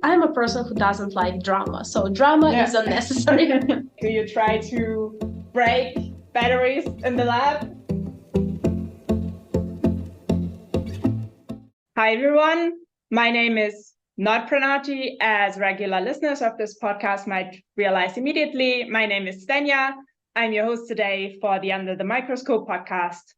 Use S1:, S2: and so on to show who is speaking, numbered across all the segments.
S1: I'm a person who doesn't like drama, so drama is unnecessary.
S2: Do you try to break batteries in the lab? Hi everyone, my name is not Pranati. As regular listeners of this podcast might realize immediately, my name is Svenja. I'm your host today for the Under the Microscope podcast.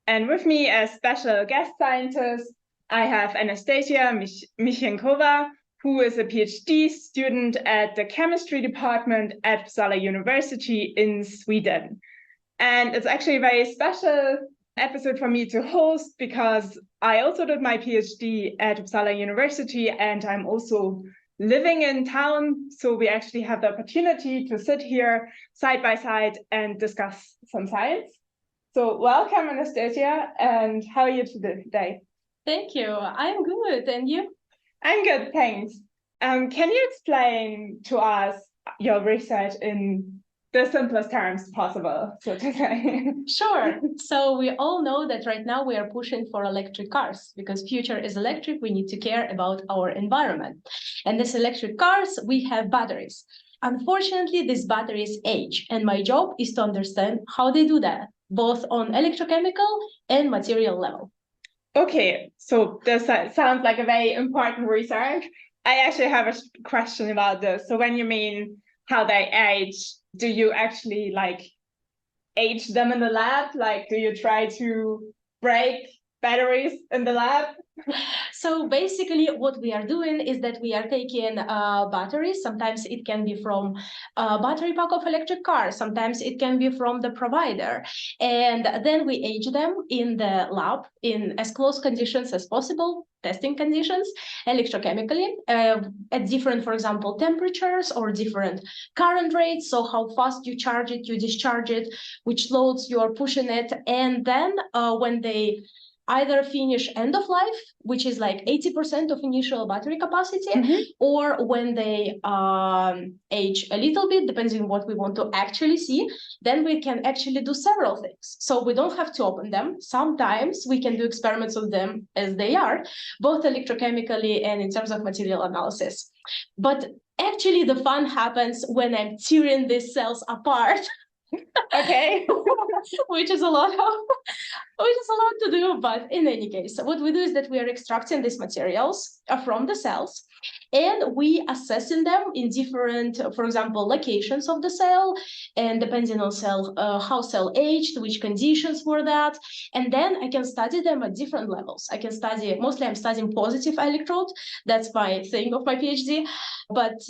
S2: And with me as special guest scientist, I have Anastasiia Mikheenkova, who is a PhD student at the chemistry department at Uppsala University in Sweden. And it's actually a very special episode for me to host because I also did my PhD at Uppsala University and I'm also living in town. So we actually have the opportunity to sit here side by side and discuss some science. So welcome, Anastasiia, and how are you today?
S1: Thank you. I'm good. And you?
S2: I'm good, thanks. Can you explain to us your research in the simplest terms possible, so to say?
S1: Sure. So we all know that right now we are pushing for electric cars because future is electric. We need to care about our environment. And this electric cars, we have batteries. Unfortunately, these batteries age, and my job is to understand how they do that, both on electrochemical and material level.
S2: Okay, so this sounds like a very important research. I actually have a question about this. So when you mean how they age, do you actually age them in the lab? Like, do you try to break batteries in the lab?
S1: So basically what we are doing is that we are taking batteries. Sometimes it can be from a battery pack of electric cars. Sometimes it can be from the provider. And then we age them in the lab in as close conditions as possible, testing conditions, electrochemically, at different, for example, temperatures or different current rates. So how fast you charge it, you discharge it, which loads you are pushing it. And then when they either finish end of life, which is like 80% of initial battery capacity, or when they age a little bit, depending on what we want to actually see, then we can actually do several things. So we don't have to open them. Sometimes we can do experiments with them as they are, both electrochemically and in terms of material analysis. But actually the fun happens when I'm tearing these cells apart.
S2: Okay.
S1: which is a lot to do, but in any case, what we do is that we are extracting these materials from the cells and we assessing them in different, for example, locations of the cell, and depending on cell, how cell aged, which conditions were that, and then I can study them at different levels. I can study, mostly I'm studying positive electrode, that's my thing of my PhD, but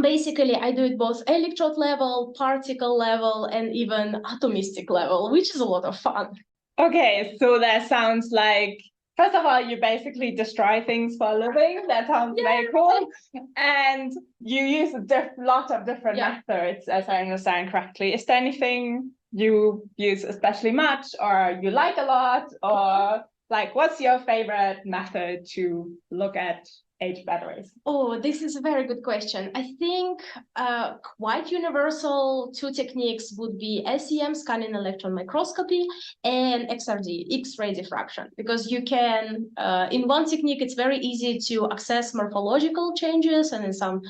S1: basically, I do it both electrode level, particle level, and even atomistic level, which is a lot of fun.
S2: Okay, so that sounds like, first of all, you basically destroy things for a living. That sounds very cool. And you use a lot of different methods, as I understand correctly. Is there anything you use especially much, or you like a lot, or what's your favorite method to look at age batteries?
S1: Oh, this is a very good question. I think quite universal two techniques would be SEM, scanning electron microscopy, and XRD, X-ray diffraction, because you can, in one technique, it's very easy to access morphological changes, and in some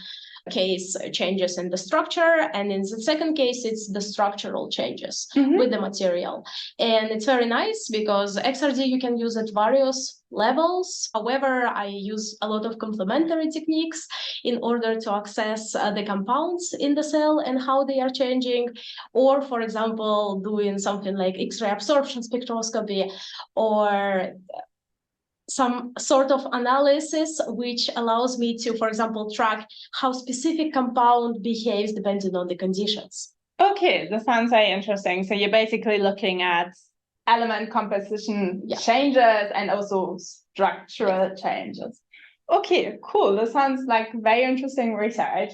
S1: case changes in the structure, and in the second case it's the structural changes with the material. And it's very nice because XRD you can use at various levels. However, I use a lot of complementary techniques in order to access the compounds in the cell and how they are changing, or for example doing something like X-ray absorption spectroscopy or some sort of analysis which allows me to, for example, track how specific compound behaves depending on the conditions.
S2: Okay, that sounds very interesting. So you're basically looking at element composition changes and also structural changes. Okay, cool. That sounds like very interesting research.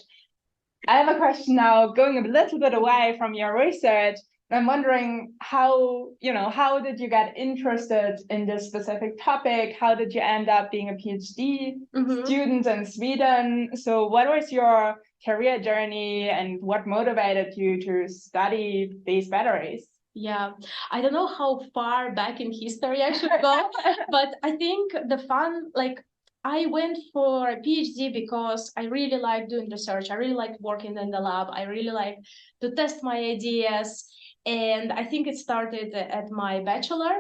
S2: I have a question now, going a little bit away from your research. I'm wondering how did you get interested in this specific topic? How did you end up being a PhD student in Sweden? So what was your career journey and what motivated you to study these batteries?
S1: Yeah, I don't know how far back in history I should go, but I think the fun, I went for a PhD because I really like doing research. I really like working in the lab. I really like to test my ideas. And I think it started at my bachelor,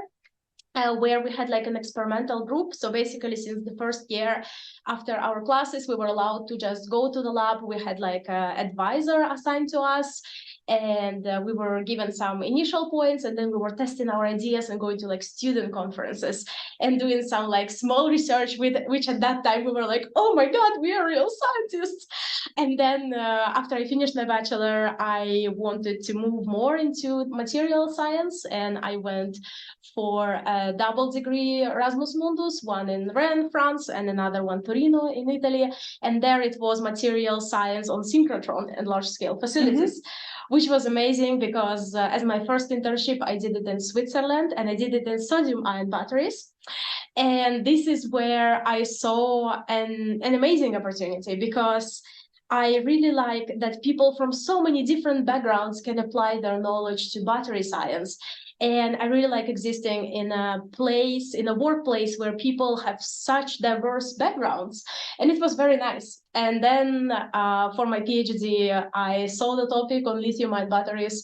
S1: where we had like an experimental group. So basically, since the first year after our classes, we were allowed to just go to the lab. We had like an advisor assigned to us, and we were given some initial points, and then we were testing our ideas and going to like student conferences and doing some like small research with which at that time we were like, oh my God, we are real scientists. And then after I finished my bachelor, I wanted to move more into material science, and I went for a double degree Erasmus Mundus, one in Rennes, France, and another one Torino in Italy. And there it was material science on synchrotron and large-scale facilities, which was amazing because as my first internship, I did it in Switzerland, and I did it in sodium-ion batteries. And this is where I saw an amazing opportunity, because I really like that people from so many different backgrounds can apply their knowledge to battery science. And I really like existing in a place, in a workplace where people have such diverse backgrounds. And it was very nice. And then for my PhD, I saw the topic on lithium-ion batteries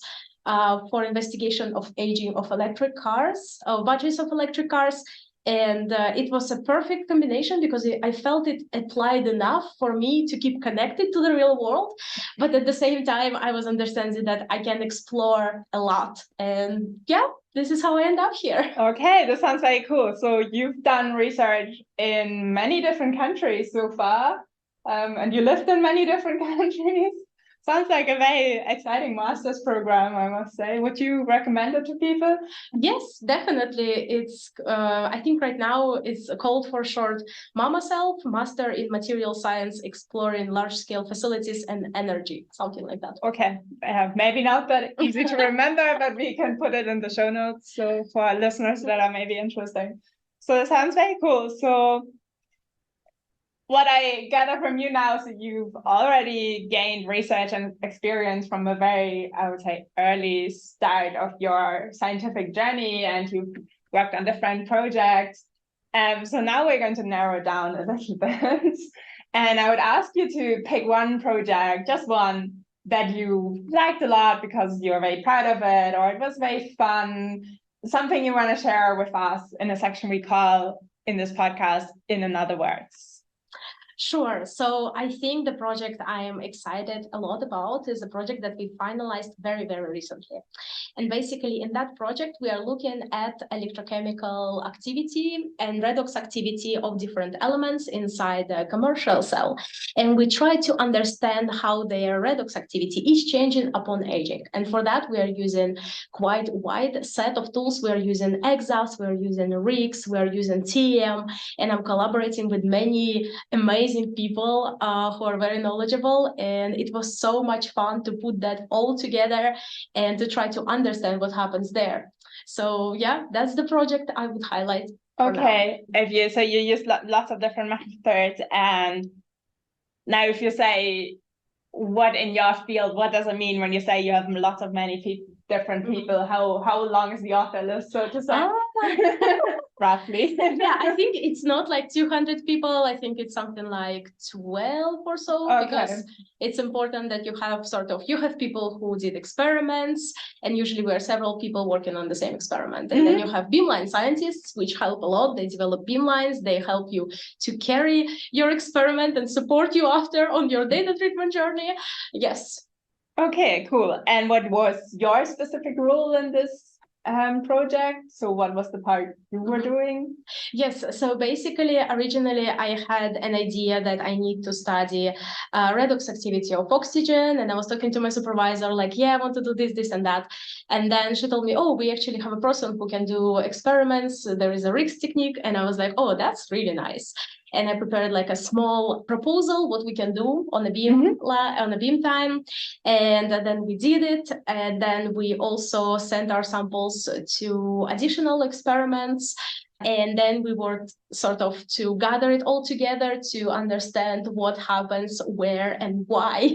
S1: for investigation of aging of electric cars, of batteries of electric cars. And it was a perfect combination because I felt it applied enough for me to keep connected to the real world. But at the same time, I was understanding that I can explore a lot. And yeah, this is how I end up here.
S2: Okay, this sounds very cool. So you've done research in many different countries so far, and you lived in many different countries. Sounds like a very exciting master's program, I must say. Would you recommend it to people?
S1: Yes, definitely. It's I think right now it's called for short MAMASELF, Master in Material Science, Exploring Large-Scale Facilities and Energy, something like that.
S2: Okay, maybe not that easy to remember, but we can put it in the show notes so for our listeners that are maybe interested. So it sounds very cool. So what I gather from you now, so you've already gained research and experience from a very, I would say, early start of your scientific journey, and you've worked on different projects. So now we're going to narrow down a little bit. And I would ask you to pick one project, just one, that you liked a lot because you're very proud of it, or it was very fun, something you want to share with us in a section we call in this podcast, In Other Words.
S1: Sure. So I think the project I am excited a lot about is a project that we finalized very, very recently. And basically in that project, we are looking at electrochemical activity and redox activity of different elements inside a commercial cell. And we try to understand how their redox activity is changing upon aging. And for that, we are using quite a wide set of tools. We are using EXAS, we are using RIGS, we are using TEM, and I'm collaborating with many amazing people who are very knowledgeable, and it was so much fun to put that all together and to try to understand what happens there. So yeah, that's the project I would highlight.
S2: Okay, so you use lots of different methods, and now if you say what in your field, what does it mean when you say you have lots of different people? How long is the author list, so to say? Roughly.
S1: Yeah, I think it's not like 200 people. I think it's something like 12 or so, because it's important that you have people who did experiments, and usually we are several people working on the same experiment. And then you have beamline scientists, which help a lot. They develop beamlines. They help you to carry your experiment and support you after on your data treatment journey. Yes.
S2: Okay, cool. And what was your specific role in this project? So what was the part you were doing?
S1: Yes, so basically originally I had an idea that I need to study redox activity of oxygen, and I was talking to my supervisor like, yeah, I want to do this and that. And then she told me, oh, we actually have a person who can do experiments. There is a RIGS technique. And I was like, oh, that's really nice. And I prepared like a small proposal, what we can do on a beam time. And then we did it. And then we also sent our samples to additional experiments. And then we worked sort of to gather it all together to understand what happens, where, and why.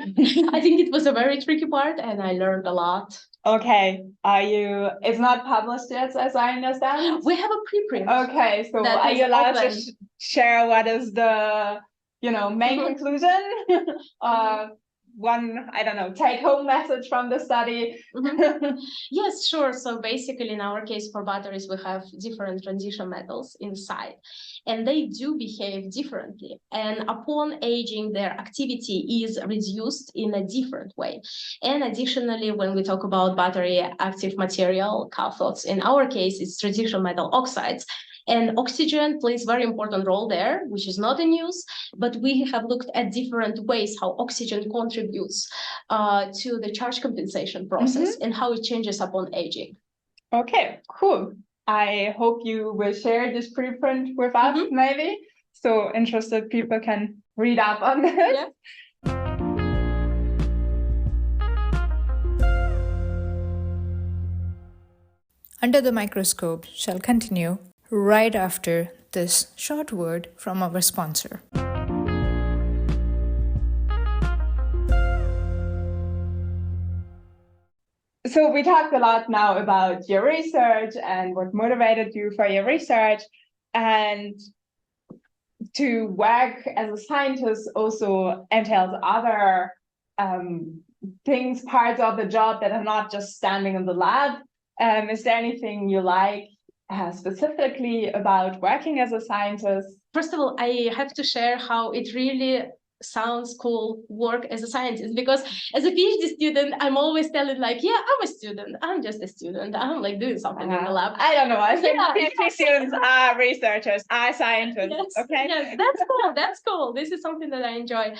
S1: I think it was a very tricky part, and I learned a lot.
S2: Okay, it's not published yet, as I understand?
S1: We have a preprint.
S2: Okay, so are you allowed to share what is the, main conclusion? One, I don't know, take-home message from the study?
S1: Yes, sure. So basically, in our case, for batteries, we have different transition metals inside, and they do behave differently. And upon aging, their activity is reduced in a different way. And additionally, when we talk about battery active material, cathodes, in our case, it's transition metal oxides. And oxygen plays a very important role there, which is not in use, but we have looked at different ways how oxygen contributes to the charge compensation process and how it changes upon aging.
S2: Okay, cool. I hope you will share this preprint with us, maybe, so interested people can read up on this.
S1: Yeah.
S3: Under the Microscope shall continue right after this short word from our sponsor.
S2: So we talked a lot now about your research and what motivated you for your research, and to work as a scientist also entails other things, parts of the job that are not just standing in the lab. Is there anything you like specifically about working as a scientist?
S1: First of all, I have to share how it really sounds cool work as a scientist, because as a PhD student, I'm always telling like, yeah, I'm a student. I'm just a student. I'm like doing something in the lab.
S2: I don't know. I think PhD students are researchers, are scientists.
S1: Yes,
S2: okay.
S1: Yes, that's cool. That's cool. This is something that I enjoy.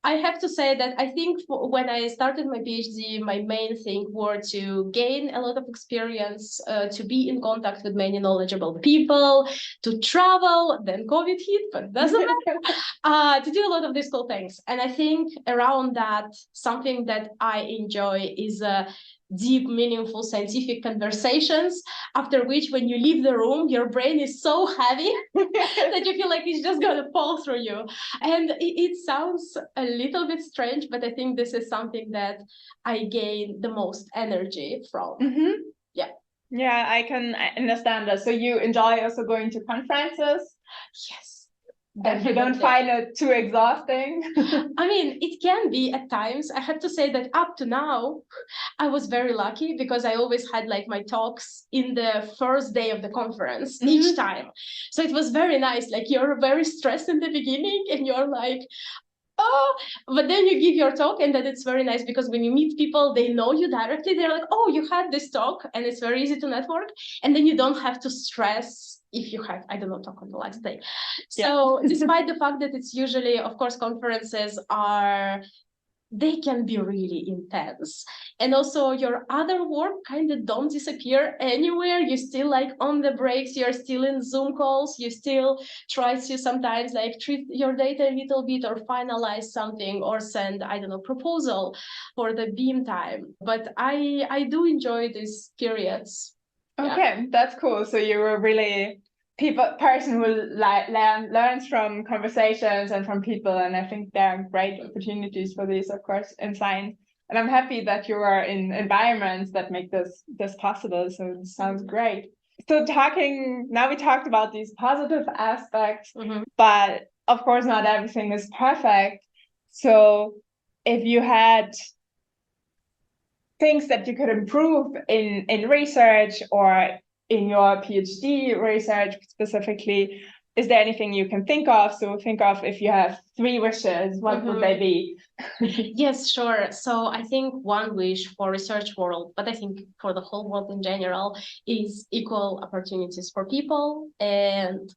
S1: I have to say that I think when I started my PhD, my main thing were to gain a lot of experience, to be in contact with many knowledgeable people, to travel. Then COVID hit, but doesn't matter. To do a lot of these cool things. And I think around that, something that I enjoy is deep, meaningful scientific conversations, after which when you leave the room, your brain is so heavy that you feel like it's just going to fall through you. And it sounds a little bit strange, but I think this is something that I gain the most energy from.
S2: Yeah, I can understand that. So you enjoy also going to conferences?
S1: Yes.
S2: And you don't find it too exhausting?
S1: I mean, it can be at times. I have to say that up to now, I was very lucky because I always had like my talks in the first day of the conference each time. So it was very nice. Like you're very stressed in the beginning and you're like, oh, but then you give your talk, and then it's very nice because when you meet people, they know you directly. They're like, oh, you had this talk, and it's very easy to network. And then you don't have to stress if you have, I don't know, talk on the last day. So despite the fact that it's usually, of course, conferences they can be really intense. And also your other work kind of don't disappear anywhere. You're still like on the breaks, you're still in Zoom calls, you still try to sometimes like treat your data a little bit or finalize something or send, I don't know, proposal for the beam time. But I do enjoy these periods.
S2: Okay, that's cool. So you were really person who learns from conversations and from people, and I think there are great opportunities for this, of course, in science. And I'm happy that you are in environments that make this possible. So it sounds great. So now we talked about these positive aspects, but of course not everything is perfect. So if you had things that you could improve in research or in your PhD research specifically, is there anything you can think of? So think of if you have 3 wishes, what would they be?
S1: Yes, sure. So I think one wish for research world, but I think for the whole world in general, is equal opportunities for people and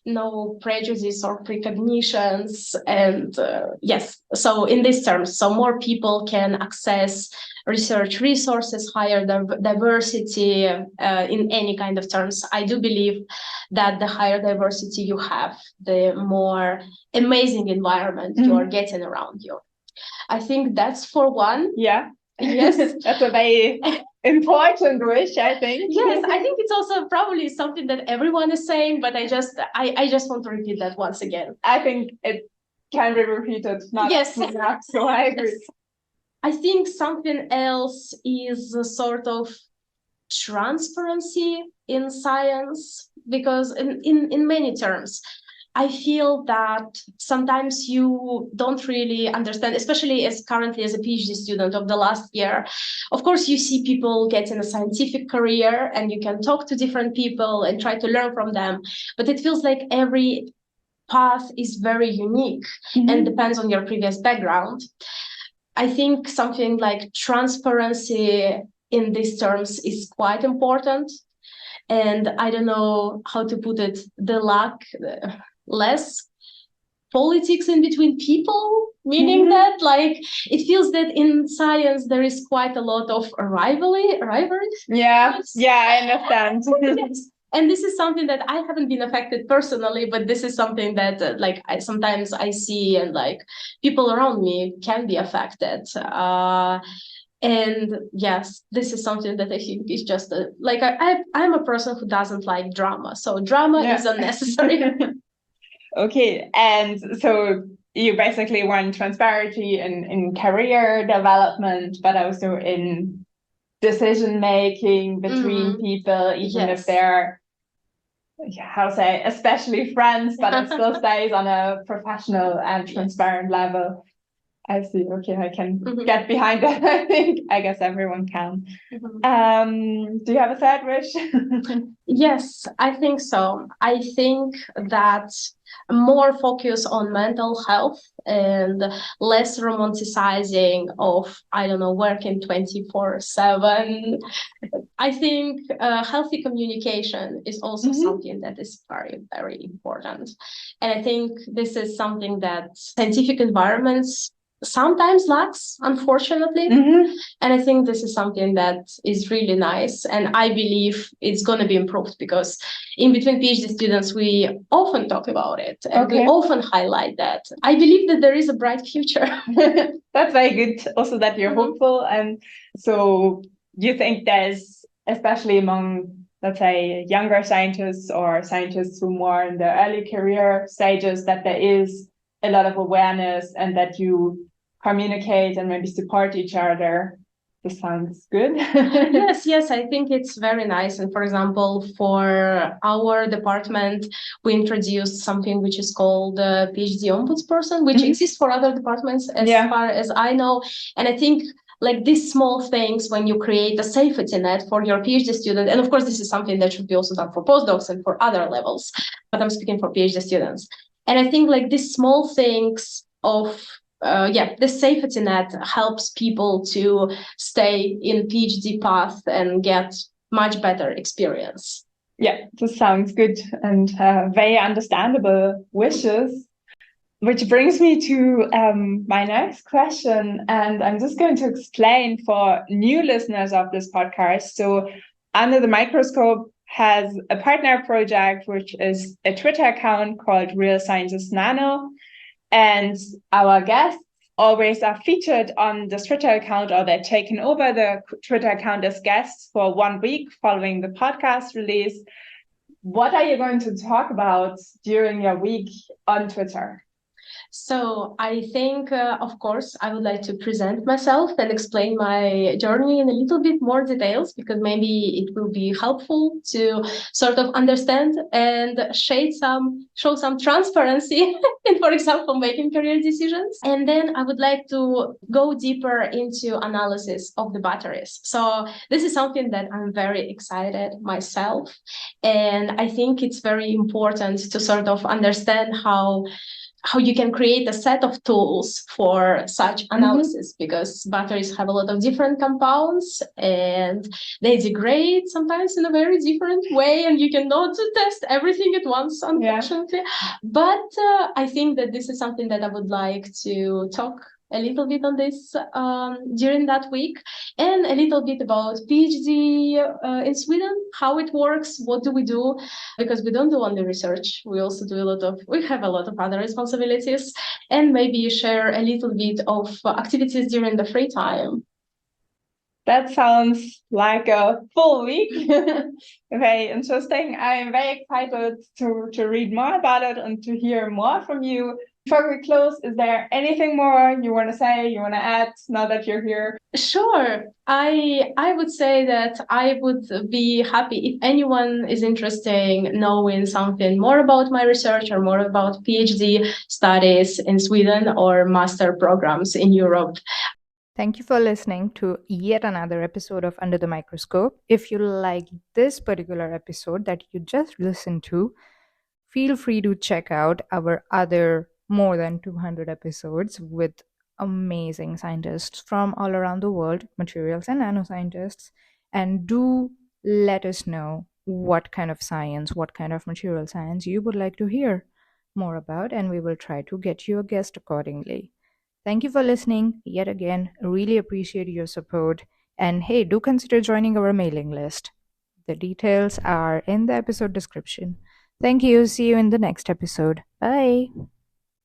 S1: no prejudice or precognitions. And yes, so in these terms, so more people can access research resources, higher diversity in any kind of terms. I do believe that the higher diversity you have, the more amazing environment you are getting around you. I think that's for one.
S2: Yeah.
S1: Yes.
S2: That's a very important wish, I think.
S1: Yes, I think it's also probably something that everyone is saying, but I just want to repeat that once again.
S2: I think it can be repeated.
S1: Yes.
S2: So I agree.
S1: Yes. I think something else is a sort of transparency in science, because in many terms, I feel that sometimes you don't really understand, especially as currently as a PhD student of the last year. Of course, you see people getting a scientific career and you can talk to different people and try to learn from them. But it feels like every path is very unique and depends on your previous background. I think something like transparency in these terms is quite important. And I don't know how to put it, less politics in between people, meaning that like it feels that in science there is quite a lot of rivalry.
S2: Yeah, I understand.
S1: Yes. And this is something that I haven't been affected personally, but this is something that sometimes I see, and like people around me can be affected. And yes, this is something that I think is just I'm a person who doesn't like drama, so drama is unnecessary.
S2: Okay, and so you basically want transparency in career development, but also in decision making between people, even if they're, especially friends, but it still stays on a professional and transparent level. I see. Okay, I can get behind that. I guess everyone can. Do you have a third wish?
S1: Yes, I think so. I think that more focus on mental health and less romanticizing of, working 24/7. I think healthy communication is also something that is very, very important. And I think this is something that scientific environments sometimes lacks, unfortunately. And I think this is something that is really nice. And I believe it's going to be improved, because in between PhD students, we often talk about it and we often highlight that. I believe that there is a bright future.
S2: That's very good. Also that you're hopeful. And so you think there's, especially among, let's say, younger scientists or scientists who are more in the early career stages, that there is a lot of awareness and that you communicate and maybe support each other. This sounds good.
S1: Yes, I think it's very nice. And for example, for our department, we introduced something which is called PhD ombudsperson, which exists for other departments as far as I know. And I think like these small things, when you create a safety net for your PhD student, and of course, this is something that should be also done for postdocs and for other levels, but I'm speaking for PhD students. And I think like these small things of the safety net helps people to stay in PhD path and get much better experience.
S2: Yeah, this sounds good and very understandable wishes. Which brings me to my next question, and I'm just going to explain for new listeners of this podcast. So, Under the Microscope has a partner project, which is a Twitter account called Real Sciences Nano. And our guests always are featured on this Twitter account, or they're taken over the Twitter account as guests for 1 week following the podcast release. What are you going to talk about during your week on Twitter?
S1: So I think, of course, I would like to present myself and explain my journey in a little bit more details, because maybe it will be helpful to sort of understand and show some transparency in, for example, making career decisions. And then I would like to go deeper into analysis of the batteries. So this is something that I'm very excited myself. And I think it's very important to sort of understand how you can create a set of tools for such analysis, because batteries have a lot of different compounds and they degrade sometimes in a very different way, and you cannot test everything at once, unfortunately. But I think that this is something that I would like to talk a little bit on this during that week, and a little bit about PhD in Sweden, how it works, what do we do, because we don't do only research, we also do we have a lot of other responsibilities, and maybe share a little bit of activities during the free time.
S2: That sounds like a full week. Very interesting. I'm very excited to read more about it and to hear more from you. Before we close, is there anything more you want to say, you want to add now that you're here?
S1: Sure. I would say that I would be happy if anyone is interested in knowing something more about my research or more about PhD studies in Sweden or master programs in Europe.
S3: Thank you for listening to yet another episode of Under the Microscope. If you like this particular episode that you just listened to, feel free to check out our other more than 200 episodes with amazing scientists from all around the world, materials and nanoscientists, and do let us know what kind of science, what kind of material science you would like to hear more about, and we will try to get you a guest accordingly. Thank you for listening yet again. Really appreciate your support. And hey, do consider joining our mailing list. The details are in the episode description. Thank you. See you in the next episode. Bye.